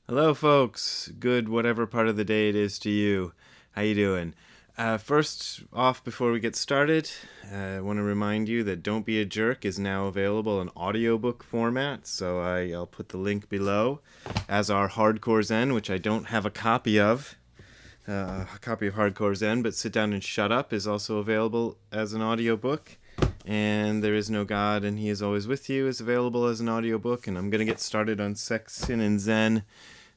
Hello, folks. Good whatever part of the day it is to you. How you doing? First off, before we get started, I want to remind you that Don't Be a Jerk is now available in audiobook format, so I'll put the link below, as are Hardcore Zen, which I don't have a copy of. A copy of Hardcore Zen, but Sit Down and Shut Up is also available as an audiobook. And There Is No God and He Is Always With You is available as an audiobook, and I'm going to get started on Sex, Sin, and Zen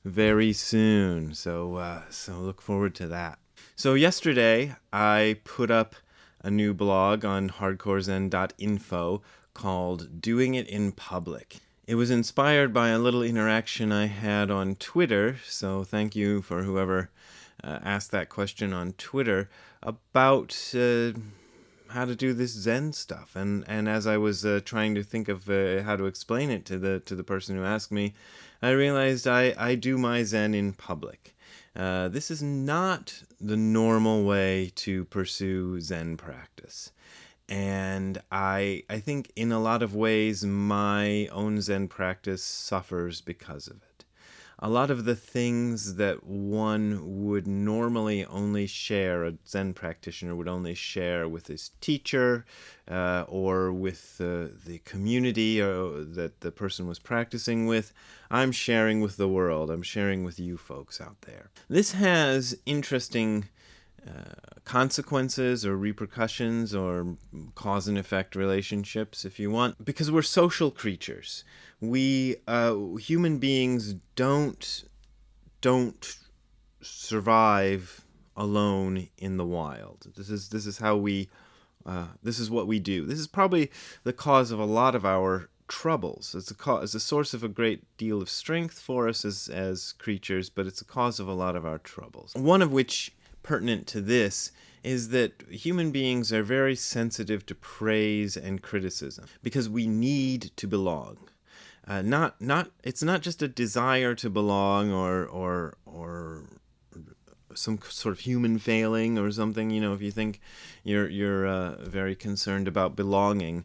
very soon. So look forward to that. So yesterday I put up a new blog on hardcorezen.info called Doing It in Public. It was inspired by a little interaction I had on Twitter, so thank you for whoever asked that question on Twitter about how to do this Zen stuff. And as I was trying to think of how to explain it to the person who asked me, I realized I do my Zen in public. This is not the normal way to pursue Zen practice. And I think in a lot of ways my own Zen practice suffers because of it. A lot of the things that one would normally only share, a Zen practitioner would only share with his teacher or with the community that the person was practicing with, I'm sharing with the world. I'm sharing with you folks out there. This has interesting consequences or repercussions or cause and effect relationships, if you want, because we're social creatures. We human beings don't survive alone in the wild. This is how we this is what we do. This is probably the cause of a lot of our troubles. It's a source of a great deal of strength for us as creatures, but it's a cause of a lot of our troubles. One of which, pertinent to this, is that human beings are very sensitive to praise and criticism because we need to belong. It's not just a desire to belong or some sort of human failing or something. You know, if you think you're very concerned about belonging,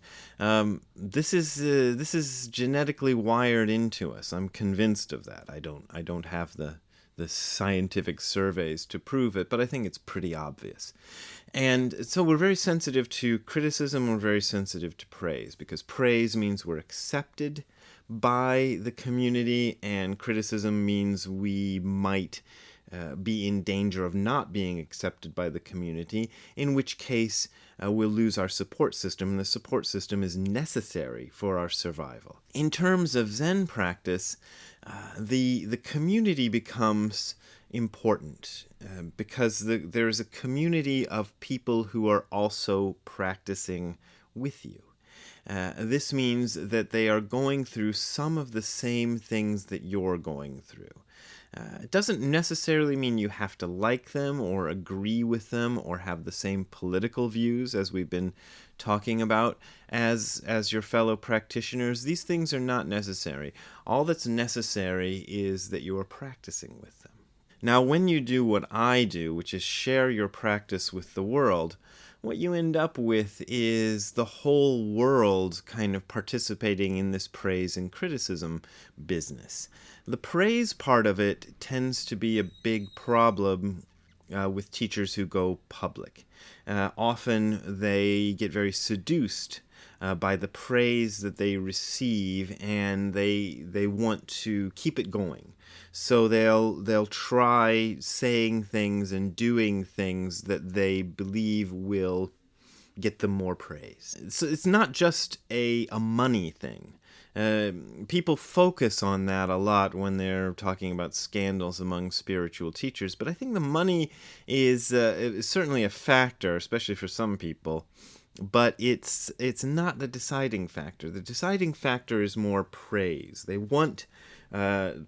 this is genetically wired into us. I'm convinced of that. I don't have the scientific surveys to prove it, but I think it's pretty obvious. And so we're very sensitive to criticism, we're very sensitive to praise, because praise means we're accepted by the community, and criticism means we might be in danger of not being accepted by the community, in which case we'll lose our support system, and the support system is necessary for our survival. In terms of Zen practice, the community becomes important because there's a community of people who are also practicing with you. This means that they are going through some of the same things that you're going through. It doesn't necessarily mean you have to like them or agree with them or have the same political views, as we've been talking about, as your fellow practitioners. These things are not necessary. All that's necessary is that you are practicing with them. Now, when you do what I do, which is share your practice with the world, what you end up with is the whole world kind of participating in this praise and criticism business. The praise part of it tends to be a big problem with teachers who go public. Often they get very seduced by the praise that they receive, and they want to keep it going. So they'll try saying things and doing things that they believe will get them more praise. So it's not just a money thing. People focus on that a lot when they're talking about scandals among spiritual teachers, but I think the money is certainly a factor, especially for some people. But it's not the deciding factor. The deciding factor is more praise. They want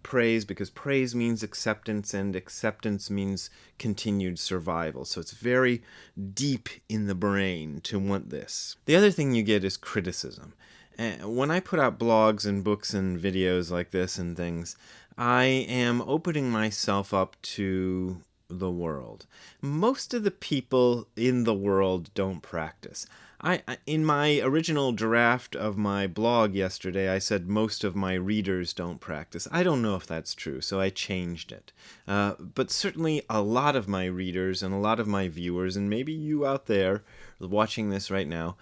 praise because praise means acceptance, and acceptance means continued survival. So it's very deep in the brain to want this. The other thing you get is criticism. When I put out blogs and books and videos like this and things, I am opening myself up to the world. Most of the people in the world don't practice. In my original draft of my blog yesterday, I said most of my readers don't practice. I don't know if that's true, so I changed it. But certainly a lot of my readers and a lot of my viewers, and maybe you out there watching this right now,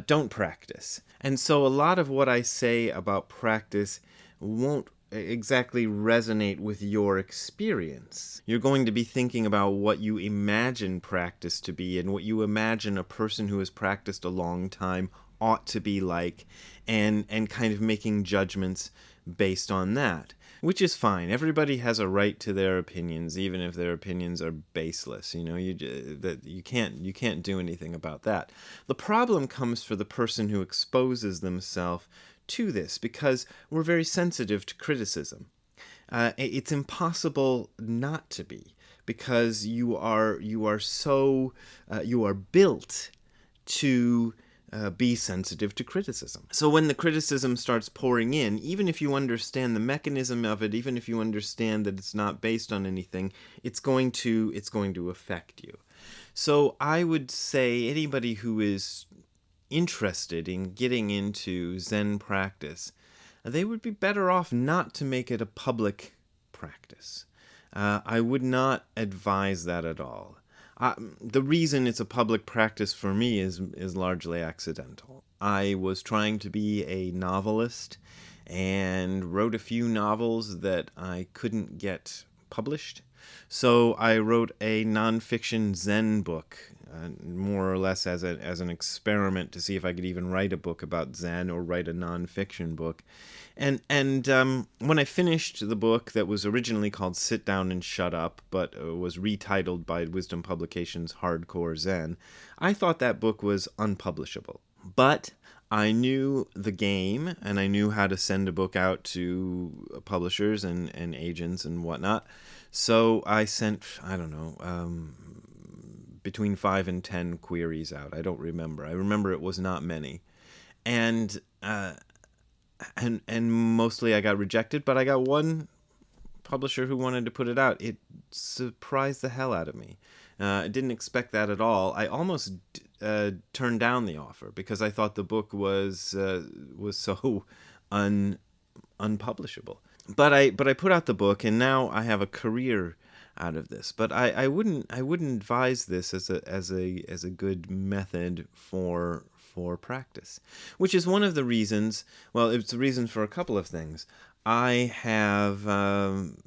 don't practice. And so a lot of what I say about practice won't exactly resonate with your experience. You're going to be thinking about what you imagine practice to be and what you imagine a person who has practiced a long time ought to be like, and kind of making judgments based on that, which is fine. Everybody has a right to their opinions, even if their opinions are baseless. You can't do anything about that. The problem comes for the person who exposes themselves to this, because we're very sensitive to criticism. It's impossible not to be, because you are built to be sensitive to criticism. So when the criticism starts pouring in, even if you understand the mechanism of it, even if you understand that it's not based on anything, it's going to affect you. So I would say anybody who is interested in getting into Zen practice, they would be better off not to make it a public practice. I would not advise that at all. The reason it's a public practice for me is largely accidental. I was trying to be a novelist and wrote a few novels that I couldn't get published. So I wrote a nonfiction Zen book, more or less as an experiment to see if I could even write a book about Zen or write a nonfiction book. And when I finished the book that was originally called Sit Down and Shut Up, but was retitled by Wisdom Publications Hardcore Zen, I thought that book was unpublishable. But I knew the game, and I knew how to send a book out to publishers and agents and whatnot. So I sent, I don't know, between 5 and 10 queries out. I don't remember. I remember it was not many. And mostly I got rejected, but I got one publisher who wanted to put it out. It surprised the hell out of me. I didn't expect that at all. I almost turned down the offer because I thought the book was so unpublishable. But I put out the book, and now I have a career out of this. But I wouldn't advise this as a good method for practice, which is one of the reasons. Well, it's a reason for a couple of things. I have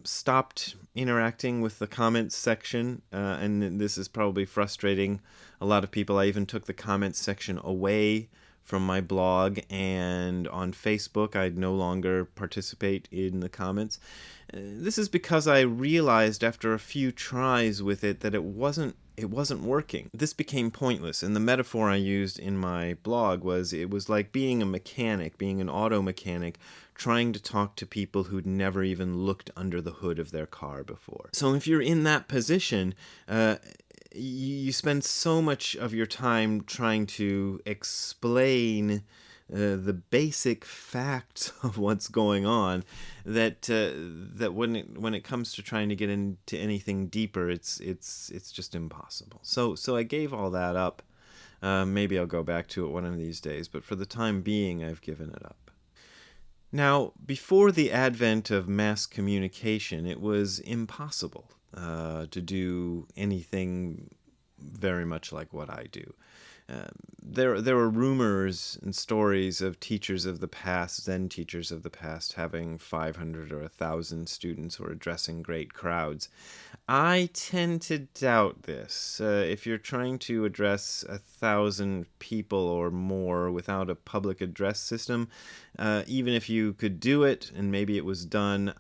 stopped interacting with the comments section, and this is probably frustrating a lot of people. I even took the comments section away from my blog, and on Facebook I no longer participate in the comments. This is because I realized after a few tries with it that it wasn't working. This became pointless, and the metaphor I used in my blog was it was like being a mechanic, being an auto mechanic, trying to talk to people who'd never even looked under the hood of their car before. So if you're in that position, you spend so much of your time trying to explain the basic facts of what's going on that when it comes to trying to get into anything deeper, it's just impossible. So I gave all that up. Maybe I'll go back to it one of these days, but for the time being, I've given it up. Now, before the advent of mass communication, it was impossible to do anything very much like what I do. There were rumors and stories of teachers of the past, Zen teachers of the past, having 500 or 1,000 students who are addressing great crowds. I tend to doubt this. If you're trying to address 1,000 people or more without a public address system, even if you could do it and maybe it was done,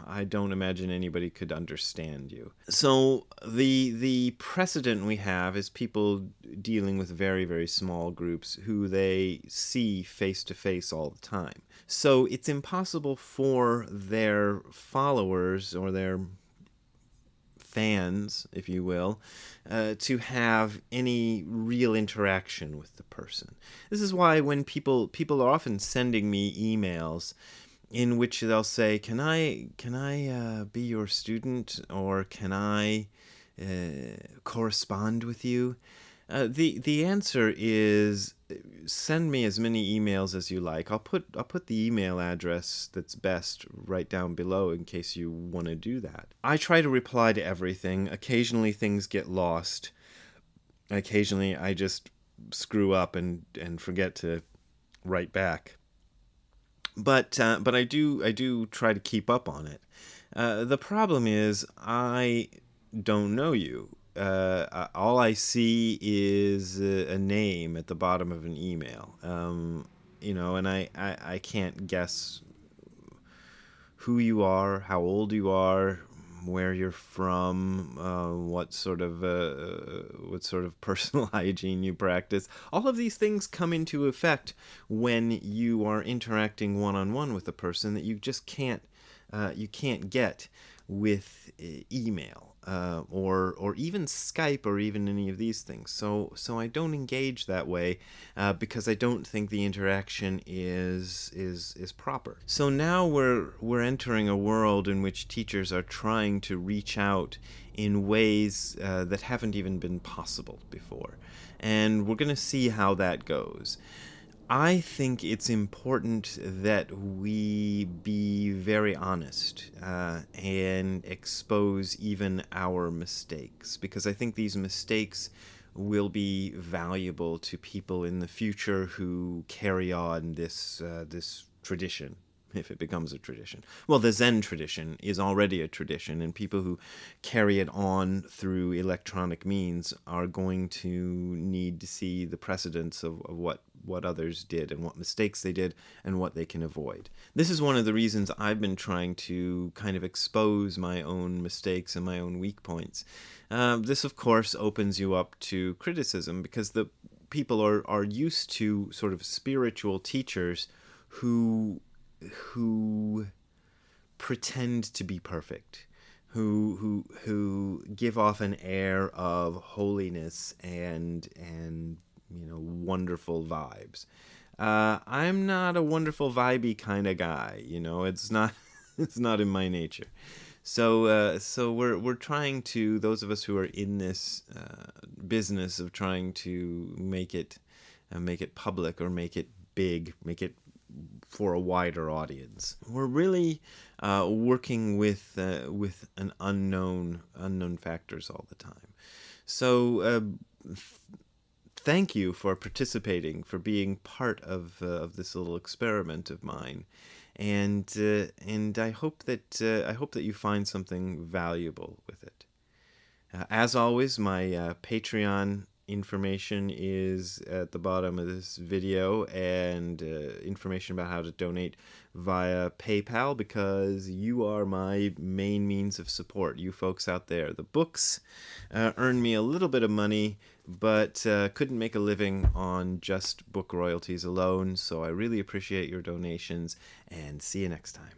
I don't imagine anybody could understand you. So the precedent we have is people dealing with very, very small groups who they see face to face all the time. So it's impossible for their followers or their fans, if you will, to have any real interaction with the person. This is why when people are often sending me emails in which they'll say, "Can I be your student, or can I correspond with you?" The answer is send me as many emails as you like. I'll put the email address that's best right down below in case you want to do that. I try to reply to everything. Occasionally things get lost. Occasionally I just screw up and forget to write back. But I do try to keep up on it. The problem is I don't know you. All I see is a name at the bottom of an email. And I can't guess who you are, how old you are, where you're from, what sort of personal hygiene you practice. All of these things come into effect when you are interacting one on one with a person that you can't get with email. Or even Skype or even any of these things. So I don't engage that way because I don't think the interaction is proper. So now we're entering a world in which teachers are trying to reach out in ways that haven't even been possible before, and we're going to see how that goes. I think it's important that we be very honest and expose even our mistakes, because I think these mistakes will be valuable to people in the future who carry on this tradition, if it becomes a tradition. Well, the Zen tradition is already a tradition, and people who carry it on through electronic means are going to need to see the precedents of what others did and what mistakes they did and what they can avoid. This is one of the reasons I've been trying to kind of expose my own mistakes and my own weak points. This, of course, opens you up to criticism, because the people are used to sort of spiritual teachers who pretend to be perfect, who give off an air of holiness and wonderful vibes. I'm not a wonderful vibey kind of guy. It's not it's not in my nature. So we're trying to, those of us who are in this business of trying to make it public, or make it big, make it for a wider audience. We're really working with an unknown factors all the time. So thank you for participating, for being part of this little experiment of mine, and I hope that you find something valuable with it. As always, my Patreon information is at the bottom of this video, and information about how to donate via PayPal, because you are my main means of support, you folks out there. The books earn me a little bit of money, but couldn't make a living on just book royalties alone, so I really appreciate your donations, and see you next time.